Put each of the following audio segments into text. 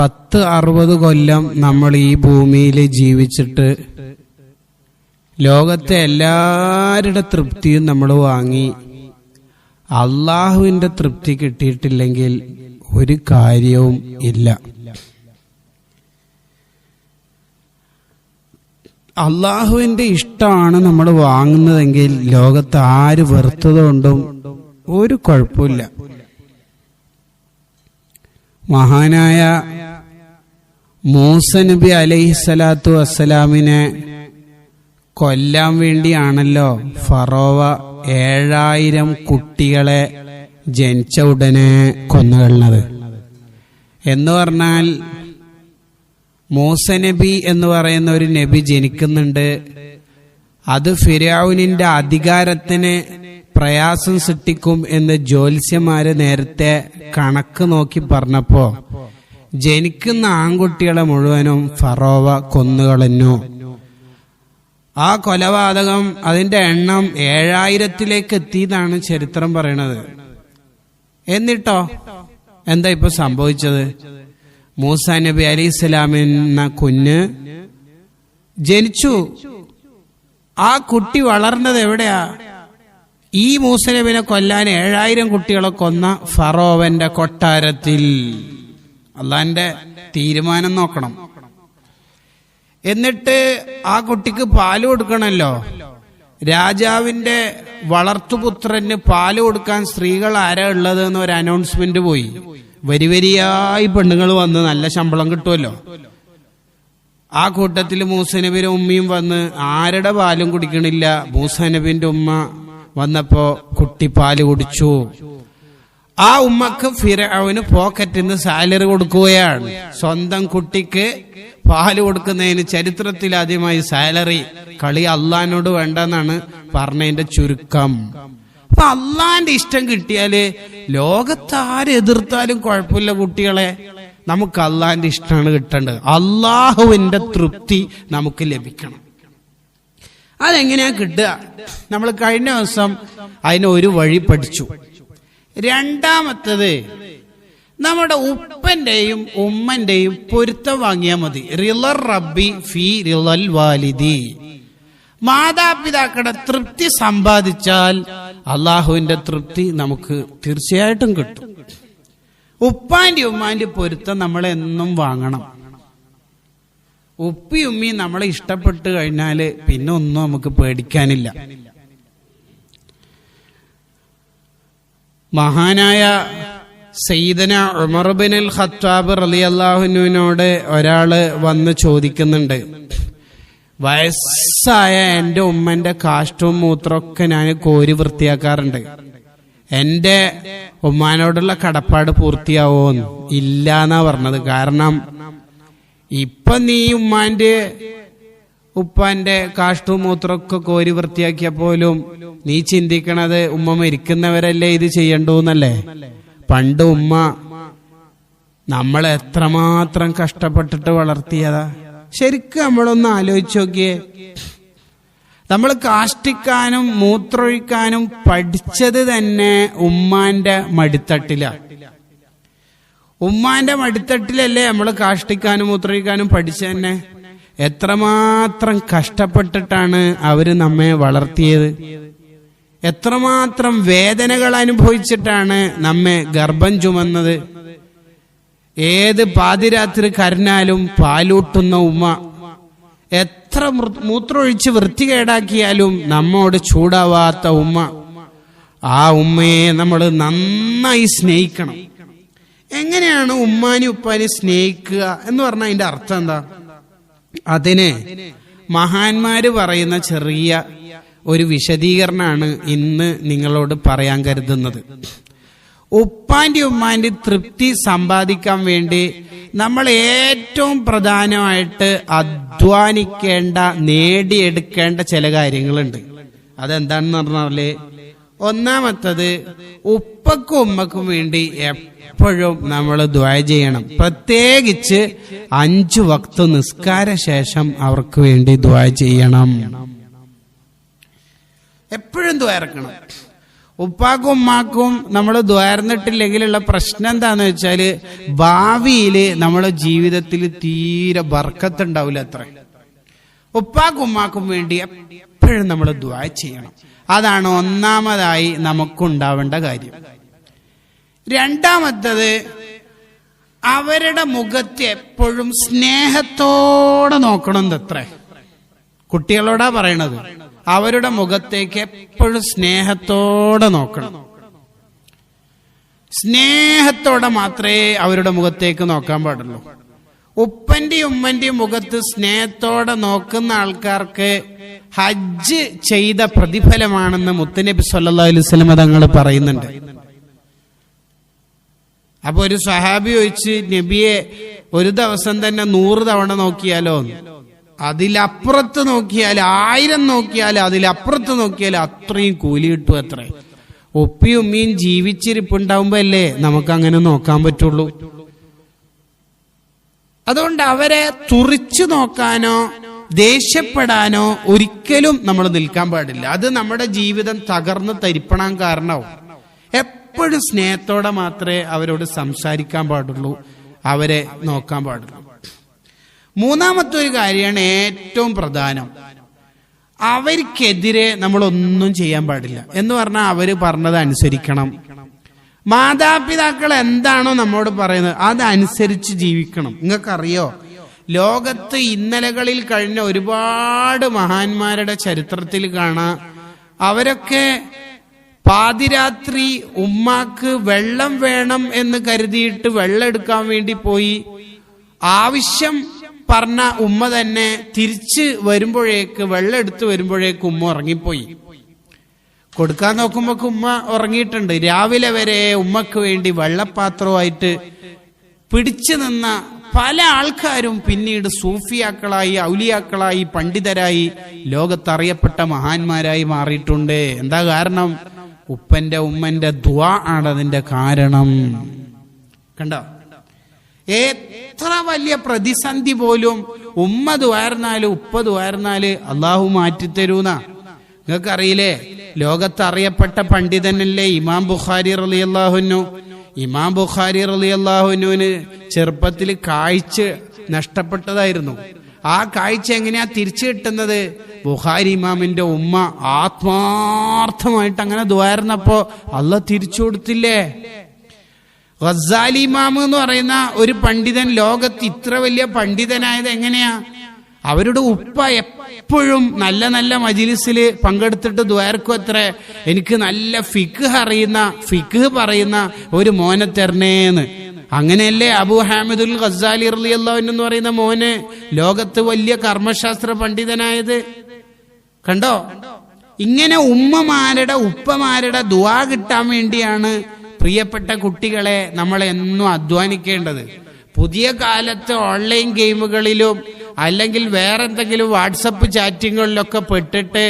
10-60 കൊല്ലം നമ്മൾ ഈ ഭൂമിയിൽ ജീവിച്ചിട്ട് ലോകത്തെ എല്ലാവരുടെ തൃപ്തിയും നമ്മൾ വാങ്ങി അള്ളാഹുവിന്റെ തൃപ്തി കിട്ടിയിട്ടില്ലെങ്കിൽ ഒരു കാര്യവും ഇല്ല. അള്ളാഹുവിന്റെ ഇഷ്ടമാണ് നമ്മൾ വാങ്ങുന്നതെങ്കിൽ ലോകത്ത് ആര് വെറുത്തതുകൊണ്ടും ഒരു കുഴപ്പമില്ല. മഹാനായ മൂസ നബി അലൈഹിസ്സലാത്തു വസ്സലാമിനെ കൊല്ലാൻ വേണ്ടിയാണല്ലോ ഫറോവ 7000 കുട്ടികളെ ജനിച്ച ഉടനെ കൊന്നുകളഞ്ഞത്. എന്ന് പറഞ്ഞാൽ മൂസ നബി എന്ന് പറയുന്ന ഒരു നബി ജനിക്കുന്നുണ്ട്. അത് ഫിർഔനിന്റെ അധികാരത്തിന് പ്രയാസം സൃഷ്ടിക്കും എന്ന് ജ്യോത്സ്യന്മാര് നേരത്തെ കണക്ക് നോക്കി പറഞ്ഞപ്പോ ജനിക്കുന്ന ആൺകുട്ടികളെ മുഴുവനും ഫറോവ കൊന്നുകളഞ്ഞു. ആ കൊലപാതകം അതിന്റെ എണ്ണം 7000-ലേക്ക് എത്തിയതാണ് ചരിത്രം പറയണത്. എന്നിട്ടോ എന്താ ഇപ്പൊ സംഭവിച്ചത്? മൂസ നബി അലൈഹിസ്സലാമെന്ന കുഞ്ഞ് ജനിച്ചു. ആ കുട്ടി വളർന്നത് എവിടെയാ? ഈ മൂസ നബിനെ കൊല്ലാൻ 7000 കുട്ടികളെ കൊന്ന ഫറോവന്റെ കൊട്ടാരത്തിൽ. അള്ളാന്റെ തീരുമാനം നോക്കണം. എന്നിട്ട് ആ കുട്ടിക്ക് പാല് കൊടുക്കണല്ലോ. രാജാവിന്റെ വളർത്തുപുത്രന് പാല് കൊടുക്കാൻ സ്ത്രീകൾ ആരാ ഉള്ളത് എന്ന് ഒരു അനൗൺസ്മെന്റ് പോയി. വരിവരിയായി പെണ്ണുങ്ങൾ വന്ന് നല്ല ശമ്പളം കിട്ടുമല്ലോ. ആ കൂട്ടത്തിൽ മൂസ നബിയുടെ ഉമ്മയും വന്ന് ആരുടെ പാലും കുടിക്കണില്ല. മൂസ നബിന്റെ ഉമ്മ വന്നപ്പോ കുട്ടി പാല് കുടിച്ചു. ആ ഉമ്മക്ക് ഫിർഔന് പോക്കറ്റിൽ നിന്ന് സാലറി കൊടുക്കുകയാണ്. സ്വന്തം കുട്ടിക്ക് പാല് കൊടുക്കുന്നതിന് ചരിത്രത്തിൽ ആദ്യമായി സാലറി. കളി അള്ളാഹിനോട് വേണ്ടെന്നാണ് പറഞ്ഞതിന്റെ ചുരുക്കം. അപ്പൊ അള്ളാന്റെ ഇഷ്ടം കിട്ടിയാല് ലോകത്താര് എതിർത്താലും കുഴപ്പമില്ല. കുട്ടികളെ നമുക്ക് അള്ളാന്റെ ഇഷ്ടമാണ് കിട്ടേണ്ടത്. അള്ളാഹുവിന്റെ തൃപ്തി നമുക്ക് ലഭിക്കണം. അതെങ്ങനെയാ കിട്ടുക? നമ്മൾ കഴിഞ്ഞ ദിവസം അതിന് ഒരു വഴി പഠിച്ചു. രണ്ടാമത്തത്, നമ്മുടെ ഉപ്പന്റെയും ഉമ്മന്റെയും പൊരുത്തം വാങ്ങിയാൽ മതി. റിളർ റബ്ബി ഫീ റിളൽ വാലിദി. മാതാപിതാക്കളുടെ തൃപ്തി സമ്പാദിച്ചാൽ അള്ളാഹുവിന്റെ തൃപ്തി നമുക്ക് തീർച്ചയായിട്ടും കിട്ടും. ഉപ്പാന്റെ ഉമ്മാന്റെ പൊരുത്തം നമ്മൾ എന്നും വാങ്ങണം. ഉപ്പി ഉമ്മി നമ്മളെ ഇഷ്ടപ്പെട്ട് കഴിഞ്ഞാല് പിന്നെ ഒന്നും നമുക്ക് പേടിക്കാനില്ല. മഹാനായ സയ്യിദന ഉമർ ബിനുൽ ഖത്താബ് റളിയല്ലാഹു അൻഹുവിനോട് ഒരാള് വന്ന് ചോദിക്കുന്നുണ്ട്, വയസ്സായ എന്റെ ഉമ്മന്റെ കാഷ്ടവും മൂത്രമൊക്കെ ഞാൻ കോരി വൃത്തിയാക്കാറുണ്ട്. എന്റെ ഉമ്മാനോടുള്ള കടപ്പാട് പൂർത്തിയാവോന്ന്? ഇല്ലാന്നാ പറഞ്ഞത്. കാരണം ഇപ്പൊ നീ ഉപ്പാന്റെ കാഷ്ടവും മൂത്രമൊക്കെ കോരി വൃത്തിയാക്കിയ പോലും നീ ചിന്തിക്കണത് ഉമ്മ മരിക്കുന്നവരല്ലേ ഇത് ചെയ്യണ്ടോന്നല്ലേ. പണ്ട് ഉമ്മ നമ്മളെ എത്രമാത്രം കഷ്ടപ്പെട്ടിട്ട് വളർത്തിയതാ. ശരിക്കും നമ്മളൊന്ന് ആലോചിച്ച് നോക്കിയേ. നമ്മൾ കാഷ്ടിക്കാനും മൂത്രമൊഴിക്കാനും പഠിച്ചത് തന്നെ ഉമ്മാന്റെ മടിത്തട്ടില. ഉമ്മാന്റെ മടിത്തട്ടിലല്ലേ നമ്മൾ കാഷ്ടിക്കാനും മൂത്രമൊഴിക്കാനും പഠിച്ചത് തന്നെ. എത്രമാത്രം കഷ്ടപ്പെട്ടിട്ടാണ് അവര് നമ്മെ വളർത്തിയത്. എത്രമാത്രം വേദനകൾ അനുഭവിച്ചിട്ടാണ് നമ്മെ ഗർഭം ചുമന്നത്. ഏത് പാതിരാത്രി കരഞ്ഞാലും പാലൂട്ടുന്ന ഉമ്മ, എത്ര മൂത്രമൊഴിച്ച് വൃത്തികേടാക്കിയാലും നമ്മോട് ചൂടാവാത്ത ഉമ്മ. ആ ഉമ്മയെ നമ്മൾ നന്നായി സ്നേഹിക്കണം. എങ്ങനെയാണ് ഉമ്മാനി ഉപ്പാനി സ്നേഹിക്കുക എന്ന് പറഞ്ഞാൽ അതിന്റെ അർത്ഥം എന്താ? അതിന് മഹാന്മാര് പറയുന്ന ചെറിയ ഒരു വിശദീകരണമാണ് ഇന്ന് നിങ്ങളോട് പറയാൻ കരുതുന്നത്. ഉപ്പാന്റെ ഉമ്മാന്റെ തൃപ്തി സമ്പാദിക്കാൻ വേണ്ടി നമ്മൾ ഏറ്റവും പ്രധാനമായിട്ട് അധ്വാനിക്കേണ്ട, നേടിയെടുക്കേണ്ട ചില കാര്യങ്ങളുണ്ട്. അതെന്താണെന്ന് പറഞ്ഞാല്, ഒന്നാമത്തത് ഉപ്പക്കും ഉമ്മക്കും വേണ്ടി എപ്പോഴും നമ്മൾ ദുആ ചെയ്യണം. പ്രത്യേകിച്ച് 5 വക്ത് നിസ്കാര ശേഷം അവർക്ക് വേണ്ടി ദുആ ചെയ്യണം. എപ്പോഴും ദുആ ഇറക്കണം. ഉപ്പാക്കും ഉമ്മാക്കും നമ്മൾ ദ്വാരന്നിട്ടില്ലെങ്കിലുള്ള പ്രശ്നം എന്താന്ന് വെച്ചാല് ഭാവിയില് നമ്മളെ ജീവിതത്തിൽ തീരെ ബർക്കത്തുണ്ടാവില്ല. അത്ര ഉപ്പാക്കും ഉമ്മാക്കും വേണ്ടി എപ്പോഴും നമ്മൾ ദുആ ചെയ്യണം. അതാണ് ഒന്നാമതായി നമുക്കുണ്ടാവേണ്ട കാര്യം. രണ്ടാമത്തത്, അവരുടെ മുഖത്ത് എപ്പോഴും സ്നേഹത്തോടെ നോക്കണം. എത്ര കുട്ടികളോടാ പറയണത്, അവരുടെ മുഖത്തേക്ക് എപ്പോഴും സ്നേഹത്തോടെ നോക്കണം. സ്നേഹത്തോടെ മാത്രമേ അവരുടെ മുഖത്തേക്ക് നോക്കാൻ പാടുള്ളൂ. ഉപ്പന്റെയും ഉമ്മന്റെയും മുഖത്ത് സ്നേഹത്തോടെ നോക്കുന്ന ആൾക്കാർക്ക് ഹജ്ജ് ചെയ്ത പ്രതിഫലമാണെന്ന് മുത്തുനബി സല്ലല്ലാഹു അലൈഹി വസല്ലം തങ്ങൾ പറയുന്നുണ്ട്. അപ്പൊ ഒരു സഹാബി ചോദിച്ച്, നബിയെ ഒരു ദിവസം തന്നെ 100 തവണ നോക്കിയാലോ? അതിലപ്പുറത്ത് നോക്കിയാൽ 1000 നോക്കിയാൽ അതിലപ്പുറത്ത് നോക്കിയാൽ അത്രയും കൂലി കിട്ടും. അത്ര ഉപ്പിയും ഉമ്മിയും ജീവിച്ചിരിപ്പുണ്ടാവുമ്പോ അല്ലേ നമുക്ക് അങ്ങനെ നോക്കാൻ പറ്റുള്ളൂ. അതുകൊണ്ട് അവരെ തുറിച്ചു നോക്കാനോ ദേഷ്യപ്പെടാനോ ഒരിക്കലും നമ്മൾ നിൽക്കാൻ പാടില്ല. അത് നമ്മുടെ ജീവിതം തകർന്ന് തരിപ്പണാൻ കാരണമാവും. എപ്പോഴും സ്നേഹത്തോടെ മാത്രമേ അവരോട് സംസാരിക്കാൻ പാടുള്ളൂ, അവരെ നോക്കാൻ പാടുള്ളൂ. മൂന്നാമത്തെ ഒരു കാര്യമാണ് ഏറ്റവും പ്രധാനം, അവർക്കെതിരെ നമ്മളൊന്നും ചെയ്യാൻ പാടില്ല. എന്ന് പറഞ്ഞാൽ അവര് പറഞ്ഞത് അനുസരിക്കണം. മാതാപിതാക്കൾ എന്താണോ നമ്മോട് പറയുന്നത് അതനുസരിച്ച് ജീവിക്കണം. നിങ്ങൾക്കറിയോ, ലോകത്ത് ഇന്നലകളിൽ കഴിഞ്ഞ ഒരുപാട് മഹാന്മാരുടെ ചരിത്രത്തിൽ കാണാം, അവരൊക്കെ പാതിരാത്രി ഉമ്മാക്ക് വെള്ളം വേണം എന്ന് കരുതിയിട്ട് വെള്ളം എടുക്കാൻ വേണ്ടി പോയി. ആവശ്യം പറഞ്ഞ ഉമ്മ തന്നെ തിരിച്ച് വരുമ്പോഴേക്ക്, വെള്ളം എടുത്ത് വരുമ്പോഴേക്ക് ഉമ്മ ഉറങ്ങിപ്പോയി. കൊടുക്കാൻ നോക്കുമ്പോ ഉമ്മ ഉറങ്ങിയിട്ടുണ്ട്. രാവിലെ വരെ ഉമ്മക്ക് വേണ്ടി വെള്ളപ്പാത്രവുമായിട്ട് പിടിച്ചു നിന്ന പല ആൾക്കാരും പിന്നീട് സൂഫിയാക്കളായി, ഔലിയാക്കളായി, പണ്ഡിതരായി, ലോകത്തറിയപ്പെട്ട മഹാന്മാരായി മാറിയിട്ടുണ്ട്. എന്താ കാരണം? ഉപ്പന്റെ ഉമ്മന്റെ ദുആ ആണ് അതിന്റെ കാരണം. കണ്ടോ, എത്ര വലിയ പ്രതിസന്ധി പോലും ഉമ്മ ദുആർന്നാല് ഉപ്പ ദുആർന്നാല് അള്ളാഹു മാറ്റിത്തരൂന്ന നിങ്ങൾക്കറിയില്ലേ? ലോകത്തറിയപ്പെട്ട പണ്ഡിതനല്ലേ ഇമാം ബുഖാരി റളിയല്ലാഹു അൻഹു. ഇമാം ബുഖാരി റളിയല്ലാഹു അൻഹുവിന് ചെറുപ്പത്തിൽ കാഴ്ച നഷ്ടപ്പെട്ടതായിരുന്നു. ആ കാഴ്ച എങ്ങനെയാ തിരിച്ചു കിട്ടുന്നത്? ബുഖാരി ഇമാമിന്റെ ഉമ്മ ആത്മാർത്ഥമായിട്ട് അങ്ങനെ ദുആർന്നപ്പോ അള്ളാഹ് തിരിച്ചു കൊടുത്തില്ലേ? ഗസാലി ഇമാം എന്ന് പറയുന്ന ഒരു പണ്ഡിതൻ ലോകത്ത് ഇത്ര വലിയ പണ്ഡിതനായത് എങ്ങനെയാ? അവരുടെ ഉപ്പ എപ്പോഴും നല്ല നല്ല മജ്‌ലിസിൽ പങ്കെടുത്തിട്ട് ദുആർക്കും അത്ര, എനിക്ക് നല്ല ഫിഖ് പറയുന്ന ഒരു മോനെ തരണേന്ന്. അങ്ങനെയല്ലേ അബൂ ഹാമിദുൽ ഗസാലി റളിയല്ലാഹു അൻഹു എന്ന് പറയുന്ന മോന് ലോകത്ത് വലിയ കർമ്മശാസ്ത്ര പണ്ഡിതനായത്. കണ്ടോ, ഇങ്ങനെ ഉമ്മമാരുടെ ഉപ്പമാരുടെ ദുആ കിട്ടാൻ വേണ്ടിയാണ് പ്രിയപ്പെട്ട കുട്ടികളെ നമ്മൾ എന്നും അധ്വാനിക്കേണ്ടത്. പുതിയ കാലത്ത് ഓൺലൈൻ ഗെയിമുകളിലും അല്ലെങ്കിൽ വേറെന്തെങ്കിലും വാട്സപ്പ് ചാറ്റിങ്ങുകളിലൊക്കെ പെട്ടിട്ട്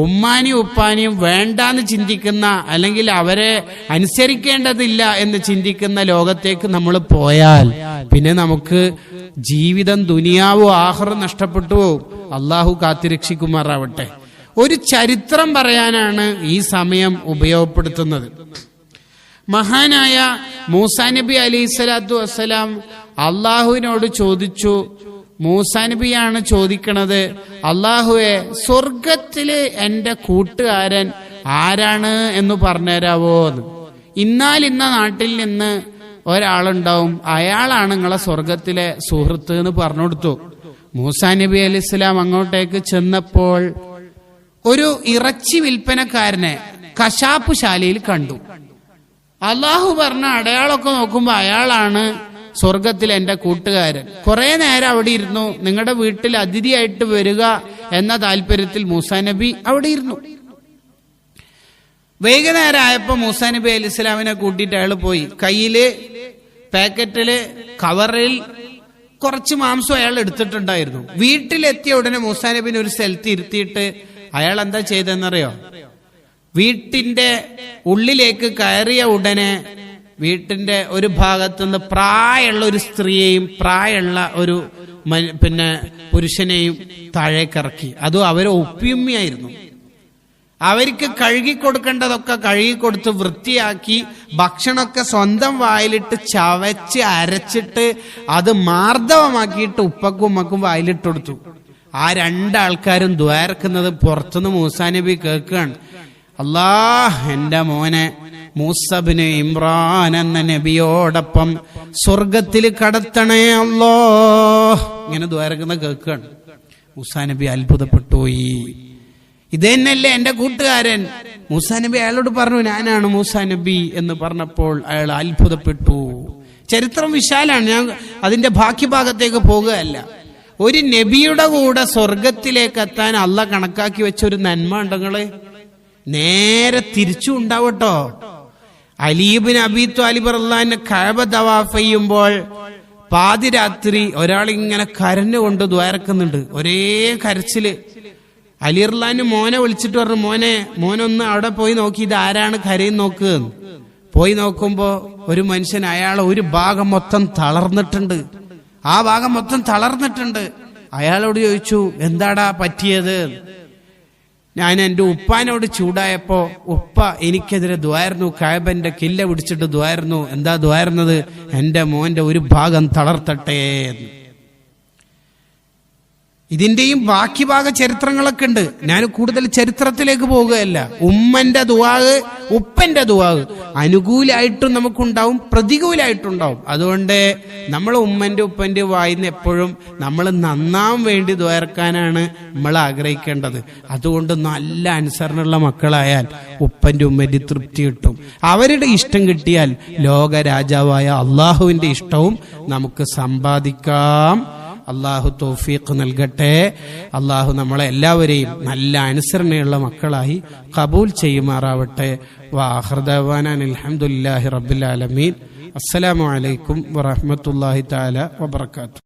ഉമ്മാനിയും ഉപ്പാനിയും വേണ്ടാന്ന് ചിന്തിക്കുന്ന, അല്ലെങ്കിൽ അവരെ അനുസരിക്കേണ്ടതില്ല എന്ന് ചിന്തിക്കുന്ന ലോകത്തേക്ക് നമ്മൾ പോയാൽ പിന്നെ നമുക്ക് ജീവിതം, ദുനിയാവോ ആഖിറവും നഷ്ടപ്പെട്ടു പോകും. അള്ളാഹു കാത്തിരക്ഷിക്കുമാറാവട്ടെ. ഒരു ചരിത്രം പറയാനാണ് ഈ സമയം ഉപയോഗപ്പെടുത്തുന്നത്. മഹാനായ മൂസാ നബി അലൈഹിസ്സലാത്തു വസ്സലാം അള്ളാഹുവിനോട് ചോദിച്ചു. മൂസാ നബിയാണ് ചോദിക്കണത്, അള്ളാഹുവെ, സ്വർഗത്തില് എന്റെ കൂട്ടുകാരൻ ആരാണ് എന്ന് പറഞ്ഞുതരാവോ? ഇന്ന നാട്ടിൽ നിന്ന് ഒരാളുണ്ടാവും, അയാളാണ് നിങ്ങളെ സ്വർഗത്തിലെ സുഹൃത്ത് എന്ന് പറഞ്ഞു കൊടുത്തു. മൂസാ നബി അലൈഹിസ്സലാം അങ്ങോട്ടേക്ക് ചെന്നപ്പോൾ ഒരു ഇറച്ചി വിൽപ്പനക്കാരനെ കശാപ്പ് ശാലയിൽ കണ്ടു. അള്ളാഹു പറഞ്ഞ അടയാളമൊക്കെ നോക്കുമ്പോ അയാളാണ് സ്വർഗത്തിൽ എന്റെ കൂട്ടുകാരൻ. കുറെ നേരം അവിടെ ഇരുന്നു. നിങ്ങളുടെ വീട്ടിൽ അതിഥിയായിട്ട് വരിക എന്ന താല്പര്യത്തിൽ മൂസാ നബി അവിടെ ഇരുന്നു. വൈകുന്നേരം ആയപ്പോ മൂസാ നബി അലൈഹി സ്വലാമിനെ കൂട്ടിയിട്ട് അയാൾ പോയി. കയ്യില് പാക്കറ്റില് കവറിൽ കുറച്ച് മാംസം അയാൾ എടുത്തിട്ടുണ്ടായിരുന്നു. വീട്ടിലെത്തിയ ഉടനെ മൂസാ നബിനെ ഒരു സ്ഥലത്ത് ഇരുത്തിയിട്ട് അയാൾ എന്താ ചെയ്തെന്നറിയോ? വീട്ടിന്റെ ഉള്ളിലേക്ക് കയറിയ ഉടനെ വീട്ടിന്റെ ഒരു ഭാഗത്തുനിന്ന് പ്രായമുള്ള ഒരു സ്ത്രീയെയും പ്രായമുള്ള ഒരു പുരുഷനെയും താഴേക്കിറക്കി. അതും അവരെ ഉപ്പിയുമ്മയായിരുന്നു. അവർക്ക് കഴുകിക്കൊടുക്കേണ്ടതൊക്കെ കഴുകിക്കൊടുത്ത് വൃത്തിയാക്കി ഭക്ഷണമൊക്കെ സ്വന്തം വായിലിട്ട് ചവച്ച് അരച്ചിട്ട് അത് മാർദ്ദവമാക്കിയിട്ട് ഉപ്പക്കും ഉമ്മക്കും വായിലിട്ട് കൊടുത്തു. ആ രണ്ടാൾക്കാരും ദ്വാരക്കുന്നത് പുറത്തുനിന്ന് മൂസാ നബി കേൾക്കുകയാണ്. അല്ലാഹ്, എന്റെ മോനെ മൂസബിന് ഇമ്രാൻ എന്ന നബിയോടൊപ്പം സ്വർഗത്തിൽ കടത്തണേ അല്ലാഹ്, ഇങ്ങനെ ദ്വാരക്കുന്ന കേൾക്കുകയാണ്. മൂസാ നബി അത്ഭുതപ്പെട്ടുപോയി. ഇതന്നെയല്ലേ എന്റെ കൂട്ടുകാരൻ? മൂസാ നബി അയാളോട് പറഞ്ഞു, ഞാനാണ് മൂസാ നബി എന്ന് പറഞ്ഞപ്പോൾ അയാൾ അത്ഭുതപ്പെട്ടു. ചരിത്രം വിശാലാണ്, ഞാൻ അതിന്റെ ബാക്കി ഭാഗത്തേക്ക് പോകുകയല്ല. ഒരു നബിയുടെ കൂടെ സ്വർഗത്തിലേക്ക് എത്താൻ അള്ളാഹ് കണക്കാക്കി വെച്ച ഒരു നന്മ ഉണ്ടെങ്കില് നേരെ തിരിച്ചു ഉണ്ടാവട്ടോ. അലി ഇബ്നു അബീ ത്വാലിബ് റളിയല്ലാഹു കഅബ തവാഫ് ചെയ്യുമ്പോൾ പാതിരാത്രി ഒരാൾ ഇങ്ങനെ കരഞ്ഞുകൊണ്ട് ദ്വാരക്കുന്നുണ്ട്. ഒരേ കരച്ചില്. അലി റളിയല്ലാഹു മോനെ വിളിച്ചിട്ട് പറഞ്ഞു, മോനൊന്ന് അവിടെ പോയി നോക്കി, ഇത് ആരാണ് കരയും നോക്ക്. പോയി നോക്കുമ്പോ ഒരു മനുഷ്യൻ, അയാൾ ഒരു ഭാഗം മൊത്തം തളർന്നിട്ടുണ്ട്. ആ ഭാഗം മൊത്തം തളർന്നിട്ടുണ്ട്. അയാളോട് ചോദിച്ചു, എന്താടാ പറ്റിയത്? ഞാൻ എൻ്റെ ഉപ്പാനോട് ചൂടായപ്പോ ഉപ്പ എനിക്കെതിരെ ദ്വാരുന്നു, കഅബന്റെ കില്ല പിടിച്ചിട്ട് ദ്വാരുന്നു. എന്താ ദ്വാരുന്നത്? എന്റെ മോന്റെ ഒരു ഭാഗം തളർത്തട്ടെ. ഇതിന്റെയും ബാക്കി ഭാഗ ചരിത്രങ്ങളൊക്കെ ഉണ്ട്. ഞാൻ കൂടുതൽ ചരിത്രത്തിലേക്ക് പോകുകയല്ല. ഉമ്മന്റെ ദുആവ്, ഉപ്പന്റെ ദുആവ് അനുകൂലമായിട്ടും നമുക്കുണ്ടാവും, പ്രതികൂലമായിട്ടുണ്ടാവും. അതുകൊണ്ട് നമ്മൾ ഉമ്മന്റെ ഉപ്പന്റെ വായിന്ന് എപ്പോഴും നമ്മൾ നന്നാവാൻ വേണ്ടി ദ്വാരക്കാനാണ് നമ്മൾ ആഗ്രഹിക്കേണ്ടത്. അതുകൊണ്ട് നല്ല അനുസരണമുള്ള മക്കളായാൽ ഉപ്പന്റെ ഉമ്മന്റെ തൃപ്തി കിട്ടും. അവരുടെ ഇഷ്ടം കിട്ടിയാൽ ലോക രാജാവായ അള്ളാഹുവിന്റെ ഇഷ്ടവും നമുക്ക് സമ്പാദിക്കാം. അള്ളാഹു തൗഫീഖ് നൽകട്ടെ. അള്ളാഹു നമ്മളെ എല്ലാവരെയും നല്ല അനുസരണയുള്ള മക്കളായി ഖബൂൽ ചെയ്യുമാറാവട്ടെ. വആഖിറു ദഅ്വാനാ അൽഹംദുലില്ലാഹി റബ്ബിൽ ആലമീൻ. അസ്സലാമു അലൈക്കും വറഹ്മത്തുള്ളാഹി തആല വബറകാതുഹു.